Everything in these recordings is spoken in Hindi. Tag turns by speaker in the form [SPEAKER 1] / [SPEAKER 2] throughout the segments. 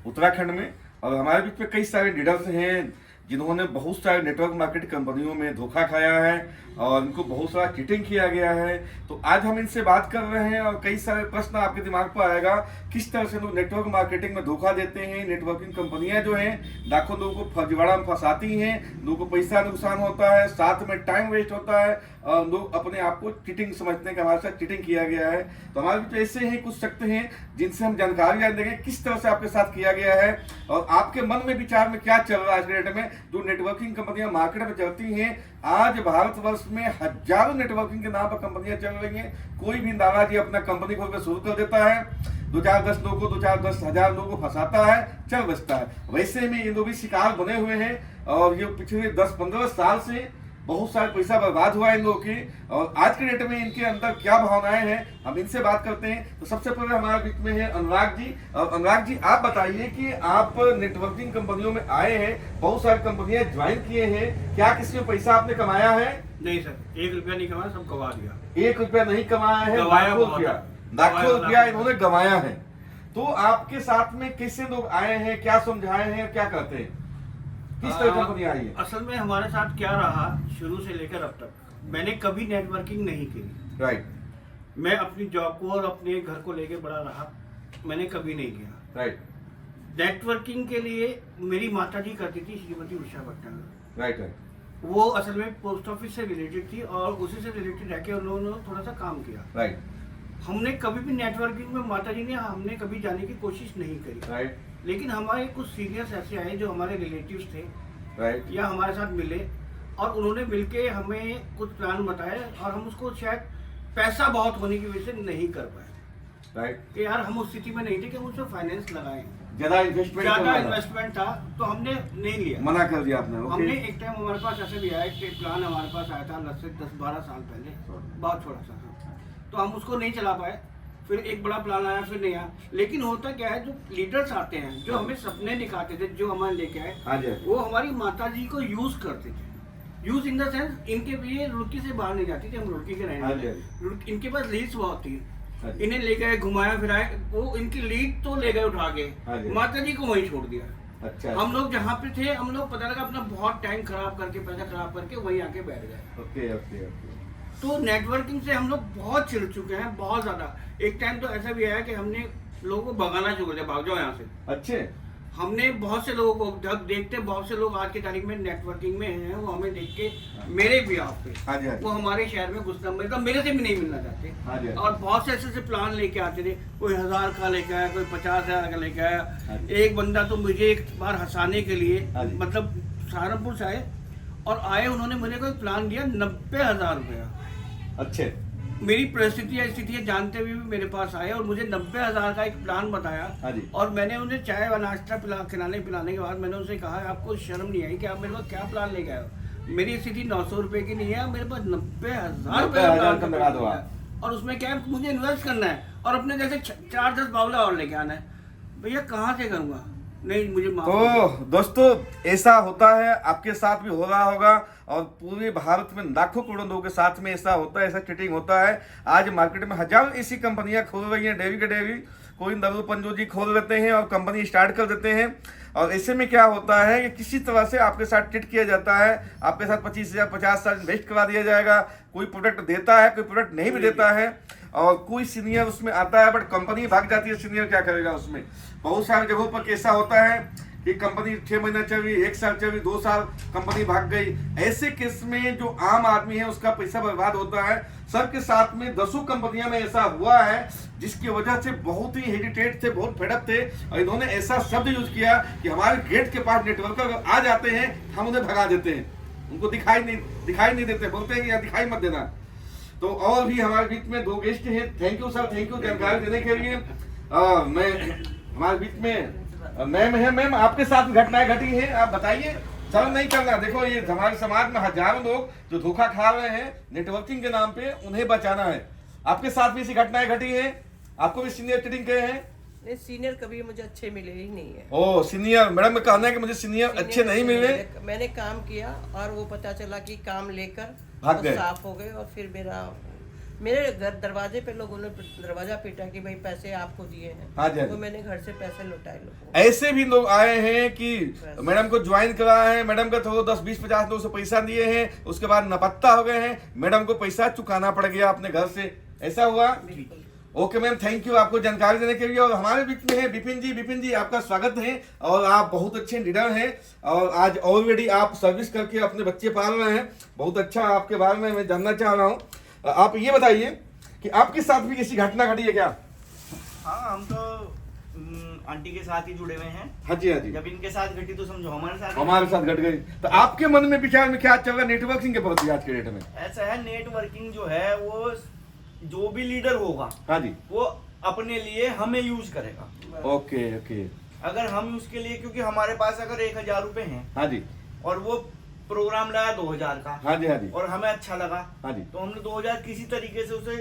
[SPEAKER 1] उत्तराखंड में। और हमारे बीच में कई सारे लीडर्स हैं जिन्होंने बहुत सारे नेटवर्क मार्केटिंग कंपनियों में धोखा खाया है और इनको बहुत सारा चीटिंग किया गया है। तो आज हम इनसे बात कर रहे हैं और कई सारे प्रश्न आपके दिमाग पर आएगा, किस तरह से लोग नेटवर्क मार्केटिंग में धोखा देते हैं। नेटवर्किंग कंपनियां जो हैं लाखों लोगों को फर्जीवाड़ा में फंसाती हैं, लोगों को पैसा नुकसान होता है, साथ में टाइम वेस्ट होता है और लोग अपने आप को चीटिंग समझते हैं कि हमारे साथ चीटिंग किया गया है। तो हमारे बीच ऐसे ही कुछ शख्स हैं जिनसे हम जानकारी देंगे किस तरह से आपके साथ किया गया है और आपके मन में विचार में क्या चल रहा है आज के डेट में। जो नेटवर्किंग कंपनियां मार्केट में चलती हैं, आज भारतवर्ष में हजारों नेटवर्किंग के नाम पर कंपनियां चल रही हैं। कोई भी दादाजी अपना कंपनी खोल कर शुरू कर देता है, 2-4-10 लोगों को 2-4-10,000 लोगों को फंसाता है, चल बचता है। वैसे में ये लोग भी शिकार बने हुए हैं और ये पिछले 10-15 साल से बहुत सारा पैसा बर्बाद हुआ है इन लोगों की। और आज के डेट में इनके अंदर क्या भावनाएं हैं, हम इनसे बात करते हैं। तो सबसे पहले हमारे बीच में है अनुराग जी। और अनुराग जी, आप बताइए कि आप नेटवर्किंग कंपनियों में आए हैं, बहुत सारी कंपनियां ज्वाइन किए हैं, क्या किसी में पैसा आपने कमाया है?
[SPEAKER 2] नहीं सर, 1 रुपया नहीं कमाया, सब गवा दिया।
[SPEAKER 1] 1 रुपया नहीं कमाया है, लाखों रुपया इन्होंने गंवाया है। तो आपके साथ में कैसे लोग आए हैं, क्या समझाए हैं, क्या करते हैं, किस तरह कंपनी आई है?
[SPEAKER 2] असल में हमारे साथ क्या रहा, शुरू से लेकर अब तक मैंने कभी नेटवर्किंग नहीं की।
[SPEAKER 1] राइट।
[SPEAKER 2] मैं अपनी जॉब को और अपने घर को लेकर बड़ा रहा, मैंने कभी नहीं किया।
[SPEAKER 1] राइट।
[SPEAKER 2] नेटवर्किंग के लिए मेरी माता जी करती थी, श्रीमती उषा भट्टाचार्य।
[SPEAKER 1] Right right.
[SPEAKER 2] वो असल में पोस्ट ऑफिस से रिलेटेड थी और उसी से रिलेटेड रह के उन्होंने थोड़ा सा काम किया।
[SPEAKER 1] राइट।
[SPEAKER 2] हमने कभी भी नेटवर्किंग में माता जी ने हमने कभी जाने की कोशिश नहीं करी।
[SPEAKER 1] राइट।
[SPEAKER 2] लेकिन हमारे कुछ सीनियर्स ऐसे आए जो हमारे रिलेटिव्स थे,
[SPEAKER 1] राइट,
[SPEAKER 2] या हमारे साथ मिले और उन्होंने मिलके हमें कुछ प्लान बताए और हम उसको शायद पैसा बहुत होने की वजह से नहीं कर पाए।
[SPEAKER 1] राइट।
[SPEAKER 2] कि यार हम उस स्थिति में नहीं थे कि हम उसमें फाइनेंस लगाएं,
[SPEAKER 1] ज्यादा
[SPEAKER 2] इन्वेस्टमेंट था तो हमने नहीं लिया,
[SPEAKER 1] मना कर दिया आपने।
[SPEAKER 2] हमने एक टाइम हमारे पास ऐसे भी आया, एक प्लान हमारे पास आया था 10-12 साल पहले, बहुत छोटा सा था, तो हम उसको नहीं चला पाए। फिर एक बड़ा प्लान आया, फिर नहीं आया। लेकिन होता क्या है, जो लीडर्स आते हैं, जो हमें सपने दिखाते थे, जो हमारे लेके आए, वो हमारी माता जी को यूज करते थे। यूज इन द सेंस, इनके लिए रुड़की से बाहर नहीं जाती थी, हम रुड़की के रहने वाले, इनके पास लीड्स बहुत थी, इन्हें ले गए, घुमाया फिराए, वो इनकी लीड तो ले गए उठा के, माता जी को वहीं छोड़ दिया।
[SPEAKER 1] अच्छा।
[SPEAKER 2] हम लोग जहाँ पे थे, हम लोग पता लगा अपना बहुत टाइम खराब करके, पैसा खराब करके वहीं आके बैठ गए।
[SPEAKER 1] Okay okay okay.
[SPEAKER 2] तो नेटवर्किंग से हम लोग बहुत चिढ़ चुके हैं, बहुत ज्यादा। एक टाइम तो ऐसा भी आया कि हमने लोगों को भगाना शुरू कर दिया, भाग जाओ यहाँ से।
[SPEAKER 1] अच्छे।
[SPEAKER 2] हमने बहुत से लोगों को जब देखते, बहुत से लोग आज की तारीख में नेटवर्किंग में हैं, वो हमें देख के मेरे बिहाफ पे वो हमारे शहर में घुसना, मतलब मेरे से भी नहीं मिलना चाहते। और बहुत से ऐसे प्लान लेके आते थे, कोई 1000 का लेके आया, कोई 50,000 का लेके आया। एक बंदा तो मुझे एक बार हंसाने के लिए, मतलब सहारनपुर से आए और आए, उन्होंने मुझे कोई प्लान दिया 90,000 रुपया।
[SPEAKER 1] अच्छे।
[SPEAKER 2] मेरी परिस्थितियाँ जानते हुए भी मेरे पास आए और मुझे 90,000 का एक प्लान बताया। और मैंने उन्हें चाय व नाश्ता खिलाने के बाद मैंने उनसे कहा, आपको शर्म नहीं आई कि आप मेरे पास क्या प्लान लेके आए हो? मेरी स्थिति 900 रुपए की नहीं है, मेरे पास 90,000 रुपये और उसमें क्या है, मुझे इन्वेस्ट करना है और अपने जैसे 4-10 बावला और लेके आना है। भैया कहाँ से करूँगा? नहीं, मुझे
[SPEAKER 1] तो दोस्तों, ऐसा होता है, आपके साथ भी हो रहा होगा और पूरे भारत में लाखों करोड़ों लोगों के साथ में ऐसा होता है, ऐसा चीटिंग होता है। आज मार्केट में हजारों ऐसी कंपनियां खोल रही हैं, डेयरी के डेयरी, कोई नरू पंजोजी खोल लेते हैं और कंपनी स्टार्ट कर देते हैं। और ऐसे में क्या होता है कि किसी तरह से आपके साथ चिट किया जाता है, आपके साथ 25,000 50,000 इन्वेस्ट करा दिया जाएगा। कोई प्रोडक्ट देता है, कोई प्रोडक्ट नहीं भी देता है और कोई सीनियर उसमें आता है, बट कंपनी भाग जाती है। सीनियर क्या करेगा उसमें? बहुत सारी जगहों पर कैसा होता है कि कंपनी 6 महीना चल रही, 1 साल चल रही, 2 साल कंपनी भाग गई। ऐसे केस में जो आम आदमी है उसका पैसा बर्बाद होता है। सबके साथ में 10 कंपनियों में ऐसा हुआ है जिसकी वजह से बहुत ही हेजिटेट थे, बहुत फेडअप थे और इन्होंने ऐसा शब्द यूज किया कि हमारे गेट के पास नेटवर्कर अगर आ जाते हैं हम उन्हें भगा देते हैं, उनको दिखाई नहीं देते, बोलते हैं कि यार दिखाई मत देना। तो और भी हमारे बीच में 2 गेस्ट हैं। Thank you sir, thank you जानकारी देने के लिए। मैं हमारे बीच में मैम है। मैम, आपके साथ घटनाएं घटी हैं, आप बताइए। शर्म नहीं करना। देखो, ये हमारे समाज में हजारों लोग जो धोखा खा रहे हैं नेटवर्किंग के नाम पे, उन्हें बचाना है। आपके साथ भी ऐसी घटनाएं घटी हैं? आपको भी सीनियर चीटिंग गए हैं?
[SPEAKER 3] नहीं, सीनियर कभी मुझे अच्छे मिले ही नहीं है।
[SPEAKER 1] ओ सीनियर, मैडम का कहना है कि मुझे सीनियर अच्छे नहीं मिले।
[SPEAKER 3] मैंने काम किया और वो पता चला कि काम लेकर
[SPEAKER 1] भाग गए,
[SPEAKER 3] साफ हो गए और फिर मेरा मेरे घर दरवाजे पे लोगों ने दरवाजा पीटा कि भाई पैसे आपको दिए हैं।
[SPEAKER 1] हाँ जी, हाँ
[SPEAKER 3] तो
[SPEAKER 1] जी।
[SPEAKER 3] मैंने घर से पैसे लौटाए लोगों को।
[SPEAKER 1] ऐसे भी लोग आए हैं कि मैडम को ज्वाइन करा है, मैडम का थोड़ा 10 20 50 लोग से पैसा दिए हैं, उसके बाद नपत्ता हो गए हैं, मैडम को पैसा चुकाना पड़ गया अपने घर से, ऐसा हुआ।
[SPEAKER 3] बिल्कुल।
[SPEAKER 1] ओके मैम, थैंक यू आपको जानकारी देने के लिए। और हमारे बीच में है विपिन जी आपका स्वागत है। और आप बहुत अच्छे लीडर हैं और आज ऑलरेडी आप सर्विस करके अपने बच्चे पाल रहे हैं, बहुत अच्छा। आपके बारे में मैं जानना चाह रहा हूँ, आप ये बताइए कि आपके साथ भी ऐसी घटना घटी है क्या?
[SPEAKER 4] हाँ, हम तो आंटी के साथ ही जुड़े हुए हैं।
[SPEAKER 1] हाँ जी, हाँ जी।
[SPEAKER 4] जब इनके साथ घटी तो समझो हमारे साथ
[SPEAKER 1] घट गई। तो आपके मन में विचार में क्या चल रहा है नेटवर्किंग के प्रति आज के डेट में?
[SPEAKER 4] ऐसा है, नेटवर्किंग जो है वो जो भी लीडर होगा,
[SPEAKER 1] हाँ जी,
[SPEAKER 4] वो अपने लिए हमें यूज करेगा।
[SPEAKER 1] ओके ओके,
[SPEAKER 4] अगर हम उसके लिए, क्योंकि हमारे पास अगर 1000 रुपए हैं
[SPEAKER 1] हाँ जी,
[SPEAKER 4] और वो प्रोग्राम लाया 2000 का,
[SPEAKER 1] हाँ जी, हाँ जी,
[SPEAKER 4] और हमें अच्छा लगा,
[SPEAKER 1] हाँ जी,
[SPEAKER 4] तो हमने 2000 किसी तरीके से उसे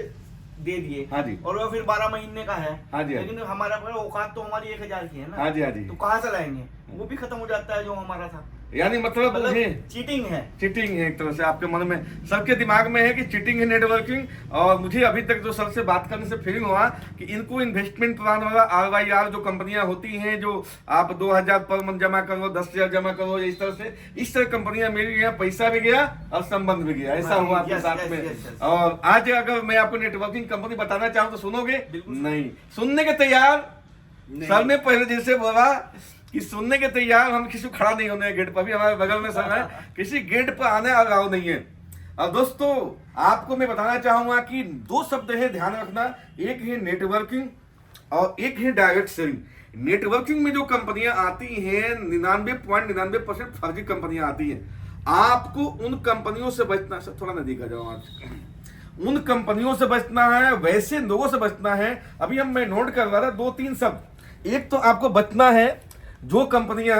[SPEAKER 4] दे दिए,
[SPEAKER 1] हाँ जी,
[SPEAKER 4] और वो फिर 12 महीने का है,
[SPEAKER 1] हाँ जी, हाँ जी,
[SPEAKER 4] लेकिन हमारा औकात तो हमारी 1000 की है ना,
[SPEAKER 1] हाँ जी, हाँ जी।
[SPEAKER 4] तो कहाँ से लाएंगे? वो भी खत्म हो जाता है जो हमारा था।
[SPEAKER 1] यानी मतलब मुझे
[SPEAKER 4] चीटिंग है।
[SPEAKER 1] चीटिंग है एक तरह से, आपके मन में, सबके दिमाग में है कि चीटिंग है नेटवर्किंग। और मुझे अभी तक जो सबसे बात करने से फीलिंग हुआ कि इनको इन्वेस्टमेंट प्लान वाला RYR जो कंपनियां होती हैं, जो आप 2000 पर मंथ जमा करो, 10,000 जमा करो, इस तरह कंपनियां मेरी यहाँ पैसा भी गया और संबंध भी गया, ऐसा हुआ आपके साथ में। और आज अगर मैं आपको नेटवर्किंग कंपनी बताना चाहूँ तो सुनोगे? नहीं सुनने के तैयार। सर ने पहले जैसे बोला कि सुनने के तैयार, हम किसी को खड़ा नहीं होने गेट पर, भी हमारे बगल में सर है, किसी गेट पर आने अलाउ नहीं है। अब दोस्तों आपको मैं बताना चाहूंगा कि 2 शब्द है ध्यान रखना, एक है नेटवर्किंग और एक है डायरेक्ट सेलिंग। नेटवर्किंग में जो कंपनियां आती हैं 99.99% फर्जी कंपनियां आती हैं। आपको उन कंपनियों से बचना, सब थोड़ा नजदीक आ जाओ आज, उन कंपनियों से बचना है, वैसे लोगों से बचना है। अभी हम मैं नोट कर रहा था 2-3 शब्द। एक तो आपको बचना है जो कंपनियां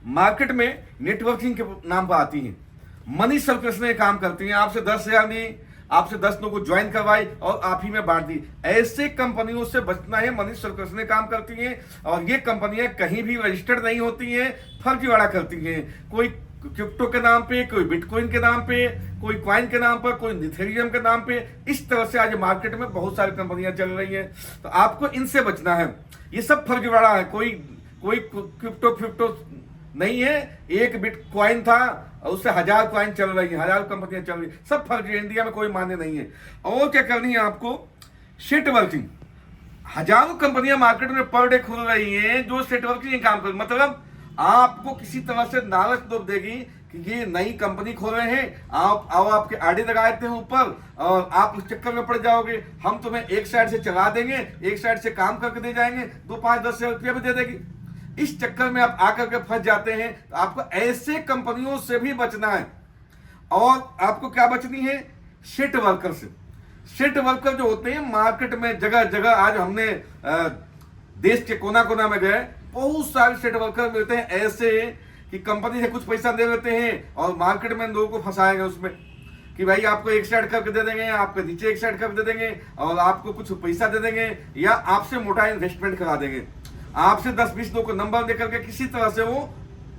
[SPEAKER 1] मार्केट में नेटवर्किंग के नाम पर आती हैं, मनी सर्कस में काम करती हैं, आपसे 10,000 ली, आपसे 10 लोगों को ज्वाइन करवाई और आप ही में बांट दी। ऐसे कंपनियों से बचना है, मनी सर्कस में काम करती हैं और ये कंपनियां कहीं भी रजिस्टर्ड नहीं होती हैं, फर्जीवाड़ा करती हैं। कोई क्रिप्टो के नाम पे, कोई बिटकॉइन के नाम पे, कोई कॉइन के नाम पर, कोई इथेरियम के नाम पे, इस तरह से आज मार्केट में बहुत सारी कंपनियां चल रही हैं। तो आपको इनसे बचना है। ये सब फर्जीवाड़ा है, कोई क्रिप्टो नहीं है। एक बिटकॉइन था और उससे 1000 कॉइन चल रही है, 1000 कंपनियां चल रही है, सब फर्जी। इंडिया में कोई मान्य नहीं है। और क्या करनी है आपको? नेटवर्किंग। हजारों कंपनियां मार्केट में पर डे खुल रही हैं जो नेटवर्किंग काम कर, मतलब आपको किसी तरह से लालच दो देगी कि ये नई कंपनी खोल रहे हैं, आप आओ, आपके आईडी लगा देते हैं ऊपर और आप उस चक्कर में पड़ जाओगे। हम तुम्हें एक साइड से चला देंगे, एक साइड से काम करके दे जाएंगे, 2 5 10 हजार रुपया भी दे देगी। इस चक्कर में आप आकर के फंस जाते हैं। तो आपको ऐसे कंपनियों से भी बचना है। और आपको क्या बचनी है? शिट वर्कर से। शिट वर्कर जो होते हैं मार्केट में जगह जगह, आज हमने देश के कोना कोना में गए, बहुत सारे शिट वर्कर मिलते हैं ऐसे कि कंपनी से कुछ पैसा दे देते हैं और मार्केट में लोगों को फंसाएंगे उसमें कि भाई आपको एक साइड करके दे देंगे, आपके नीचे एक साइड करके दे देंगे और आपको कुछ पैसा दे देंगे या आपसे मोटा इन्वेस्टमेंट करा देंगे, आपसे 10-20 लोगों को नंबर देकर के किसी तरह से वो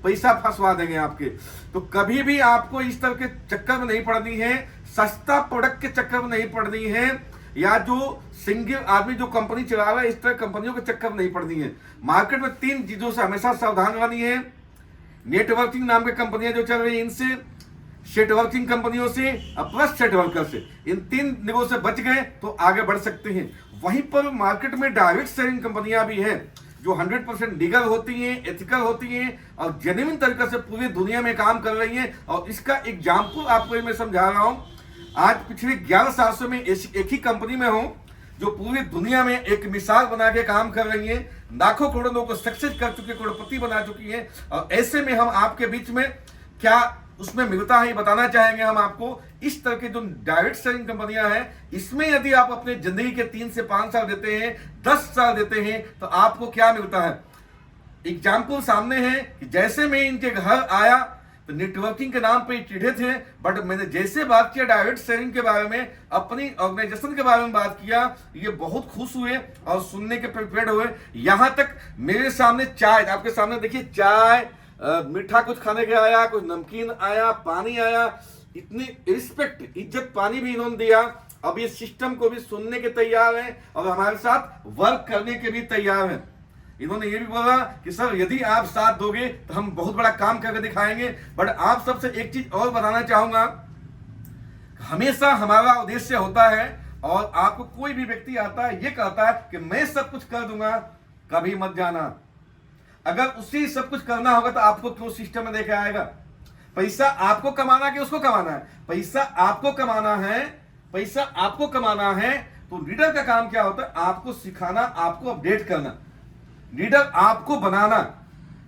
[SPEAKER 1] पैसा फंसवा देंगे आपके। तो कभी भी आपको इस तरह के चक्कर में नहीं पड़नी है, सस्ता प्रोडक्ट के चक्कर में नहीं पड़नी है, या जो सिंगल आदमी जो कंपनी चला रहा है इस तरह कंपनियों के चक्कर में नहीं पड़नी है। मार्केट में 3 चीजों से हमेशा सावधान रहनी है। नेटवर्किंग नाम की कंपनियां जो चल रही है इनसे, नेटवर्किंग कंपनियों से, प्लस नेटवर्कर से, इन 3 निगों से बच गए तो आगे बढ़ सकते हैं। वहीं पर मार्केट में डायरेक्ट सेलिंग कंपनियां भी हैं जो 100% लीगल होती हैं, एथिकल होती हैं और जेन्युइन तरीके से पूरी दुनिया में काम कर रही हैं। और इसका एग्जाम्पल आपको मैं समझा रहा हूं। आज पिछले 11 साल से मैं एक ही कंपनी में हूं जो पूरी दुनिया में एक मिसाल बना के काम कर रही है, लाखों करोड़ों लोगों को सक्सेस कर चुकी, करोड़पति बना चुकी है। और ऐसे में हम आपके बीच में क्या उसमें मिलता है ये बताना चाहेंगे हम आपको। इस तरह के जो डायरेक्ट सेलिंग कंपनियां हैं, इसमें यदि आप अपने जिंदगी के 3 से 5 साल देते हैं, 10 साल देते हैं, तो आपको क्या मिलता है? एग्जाम्पल सामने है कि जैसे मैं इनके घर आया तो नेटवर्किंग के नाम पे चिढ़े थे, बट मैंने जैसे बात किया डायरेक्ट सेलिंग के बारे में, अपनी ऑर्गेनाइजेशन के बारे में बात किया, ये बहुत खुश हुए और सुनने के प्रिपेयर्ड हुए। यहां तक मेरे सामने चाय, आपके सामने देखिए चाय, मीठा कुछ खाने के आया, कुछ नमकीन आया, पानी आया, इतनी रिस्पेक्ट इज्जत पानी भी इन्होंने दिया। अब ये सिस्टम को भी सुनने के तैयार हैं और हमारे साथ वर्क करने के भी तैयार हैं। इन्होंने ये भी बोला कि सर यदि आप साथ दोगे तो हम बहुत बड़ा काम करके दिखाएंगे। बट आप सबसे एक चीज और बताना चाहूंगा, हमेशा हमारा उद्देश्य होता है और आपको कोई भी व्यक्ति आता है ये कहता है कि मैं सब कुछ कर दूंगा, कभी मत जाना। अगर उसी सब कुछ करना होगा तो आपको क्यों सिस्टम में लेके आएगा? पैसा आपको कमाना है कि उसको कमाना है? पैसा आपको कमाना है, पैसा आपको कमाना है। तो लीडर का काम क्या होता है? आपको सिखाना, आपको अपडेट करना, लीडर आपको बनाना।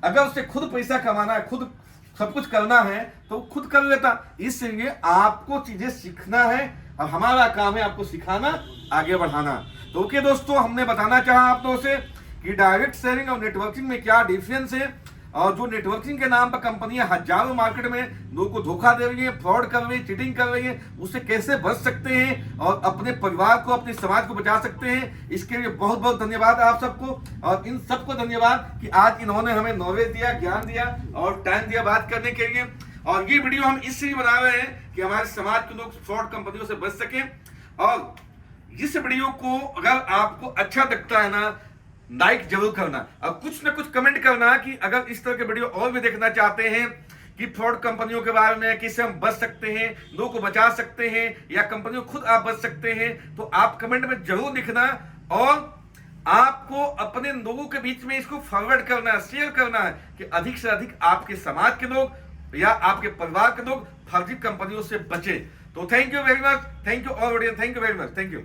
[SPEAKER 1] अगर उसे खुद पैसा कमाना है, खुद सब कुछ करना है तो खुद कर लेता। इसलिए आपको चीजें सीखना है और हमारा काम है आपको सिखाना, आगे बढ़ाना। तो ओके दोस्तों, हमने बताना चाहा आप लोगों से कि डायरेक्ट सेलिंग और नेटवर्किंग में क्या डिफरेंस है, और जो नेटवर्किंग के नाम पर कंपनियां हजारों मार्केट में लोगों को धोखा दे रही है, फ्रॉड कर रही है, चीटिंग कर रही है, उससे कैसे बच सकते हैं और अपने परिवार को, अपने समाज को बचा सकते हैं। इसके लिए बहुत बहुत धन्यवाद आप सबको, और इन सबको धन्यवाद कि आज इन्होंने हमें नॉलेज दिया, ज्ञान दिया और टाइम दिया बात करने के लिए। और ये वीडियो हम इसलिए बना रहे हैं कि हमारे समाज के लोग फ्रॉड कंपनियों से बच सकें। और इस वीडियो को अगर आपको अच्छा लगता है ना, लाइक जरूर करना और कुछ ना कुछ कमेंट करना कि अगर इस तरह के वीडियो और भी देखना चाहते हैं कि फ्रॉड कंपनियों के बारे में, कैसे हम बच सकते हैं, लोगों को बचा सकते हैं, या कंपनियों खुद आप बच सकते हैं, तो आप कमेंट में जरूर लिखना। और आपको अपने लोगों के बीच में इसको फॉरवर्ड करना है, शेयर करना है कि अधिक से अधिक आपके समाज के लोग या आपके परिवार के लोग फर्जी कंपनियों से बचे। तो thank you very much, thank you all audience, thank you very much, thank you.